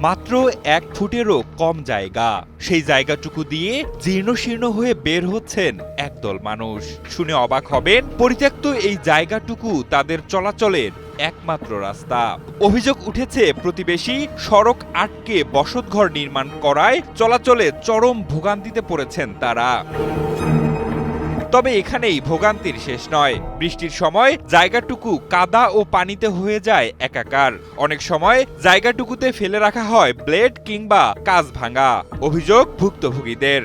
মাত্র 1 ফুটেরও কম জায়গা। সেই জায়গাটুকু দিয়ে জীর্ণশীর্ণ হয়ে বের হচ্ছেন একদল মানুষ। শুনে অবাক হবেন, পরিত্যক্ত এই জায়গাটুকু তাদের চলাচলের একমাত্র রাস্তা। অভিযোগ উঠেছে প্রতিবেশী সড়ক আটকে বসতঘর নির্মাণ করায় চলাচলে চরম ভোগান্তিতে পড়েছেন তারা। তবে এখানেই ভোগান্তির শেষ নয়। বৃষ্টির সময় জায়গাটুকু কাদা ও পানিতে হয়ে যায় একাকার। অনেক সময় জায়গাটুকুতে ফেলে রাখা হয় ব্লেড কিংবা কাঁচ ভাঙা। অভিযোগ ভুক্তভোগীদের।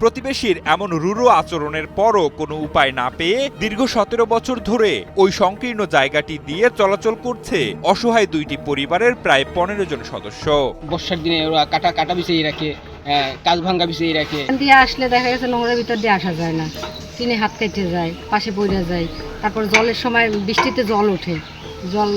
প্রতিবেশীর এমন রূঢ় আচরণের পরও কোনো উপায় না পেয়ে দীর্ঘ 17 বছর ধরে ওই সংকীর্ণ জায়গাটি দিয়ে চলাচল করছে অসহায় 2টি পরিবারের প্রায় 15 জন সদস্য। বর্ষার দিনে ওরা কাটা বিছিয়ে রাখে, কাজ ভাঙ্গা বিছিয়ে রাখে। দিয়ে আসলে দেখা গেছে নোংরার ভিতর দিয়ে আসা যায় না, টিনে হাত কেটে যায়, পাশে পড়ে যায়। তারপর জলের সময় বৃষ্টিতে জল ওঠে, জল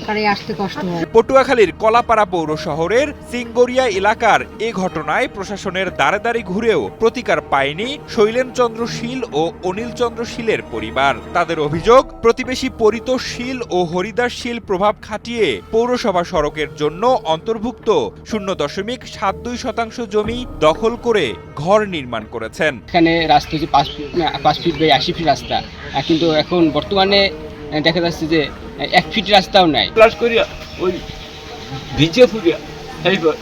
পারে আসতে কষ্ট হয়। পটুয়াখালীর কলাপাড়া পৌর শহরের সিঙ্গরিয়া এলাকার এ ঘটনায় প্রশাসনের দ্বারে দ্বারে ঘুরেও প্রতিকার পায়নি শৈলেন চন্দ্র শীল ও অনিল চন্দ্র শীলের পরিবার। তাদের অভিযোগ, প্রতিবেশী পরিতোষ শীল ও হরিদাস শীল প্রভাব খাটিয়ে পৌরসভা সড়কের জন্য অন্তর্ভুক্ত 0.72% জমি দখল করে ঘর নির্মাণ করেছেন। এখানে রাস্তা হচ্ছে 5 ফিট বাই 80 ফিট রাস্তা, কিন্তু এখন বর্তমানে দেখা যাচ্ছে যে 1 ফিট রাস্তাও নাই। প্লাস করিয়া ওই ভিজে ফুরিয়া এইবার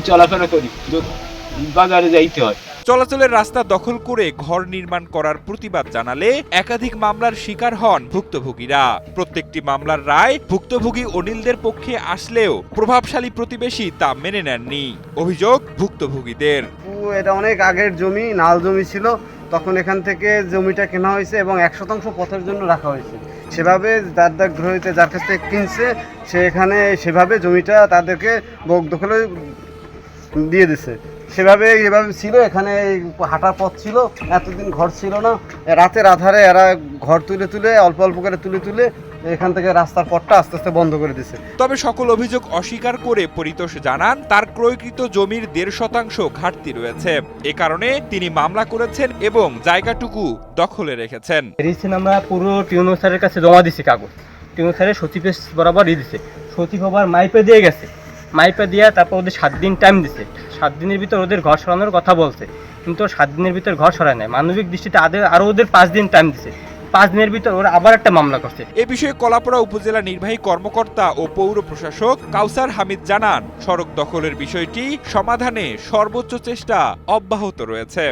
চলাফেরা করি, বাজারে যাইতে হয়। চলাচলের রাস্তা দখল করে ঘর নির্মাণ করার প্রতিবাদ জানালে একাধিক মামলার শিকার হন ভুক্তভোগীরা। প্রত্যেকটি মামলার রায় ভুক্তভোগী অনিলদের পক্ষে আসলেও প্রভাবশালী প্রতিবেশী তা মেনে নেননি। অভিযোগ ভুক্তভোগীদের। এটা অনেক আগের জমি, নাল জমি ছিল, তখন এখান থেকে জমিটা কেনা হয়েছে এবং 1% পথের জন্য রাখা হয়েছে। সেভাবে যার গ্রহীতে যার কাছ থেকে কিনছে সে এখানে সেভাবে জমিটা তাদেরকে দখলে দিয়ে দিছে। এভাবে ছিল, এখানে হাঁটার পথ ছিল, এতদিন ঘর ছিল না। রাতের আধারে এরা ঘর তুলে অল্প অল্প করে তুলে এখান থেকে রাস্তার পথটা আস্তে আস্তে বন্ধ করে দিছে। তবে সকল অভিযোগ অস্বীকার করে পরিতোষ জানান তার ক্রয়কৃত জমির 1.5% ঘাটতি রয়েছে। এ কারণে তিনি মামলা করেছেন এবং জায়গাটুকু দখলে রেখেছেন। রিসেন্ট আমরা পুরো টিউনো স্যারের কাছে জমা দিছি কাগজ। টিউনো স্যারের সচিবের বরাবর দিছে, সচিব আবার মাইপে দিয়ে গেছে। মাইপে দিয়ে তারপর ওদের 7 দিন টাইম দিছে। 7 দিনের ভিতর ওদের ঘর সরানোর কথা বলছে, কিন্তু 7 দিনের ভিতর ঘর সরায় নাই। মানবিক দৃষ্টিতে আরও ওদের 5 দিন টাইম দিছে। 5 দিনের ভিতর ওরা আবার একটা মামলা করছে। এ বিষয়ে কলাপাড়া উপজেলা নির্বাহী কর্মকর্তা ও পৌর প্রশাসক কাউসার হামিদ জানান, সড়ক দখলের বিষয়টি সমাধানে সর্বোচ্চ চেষ্টা অব্যাহত রয়েছে।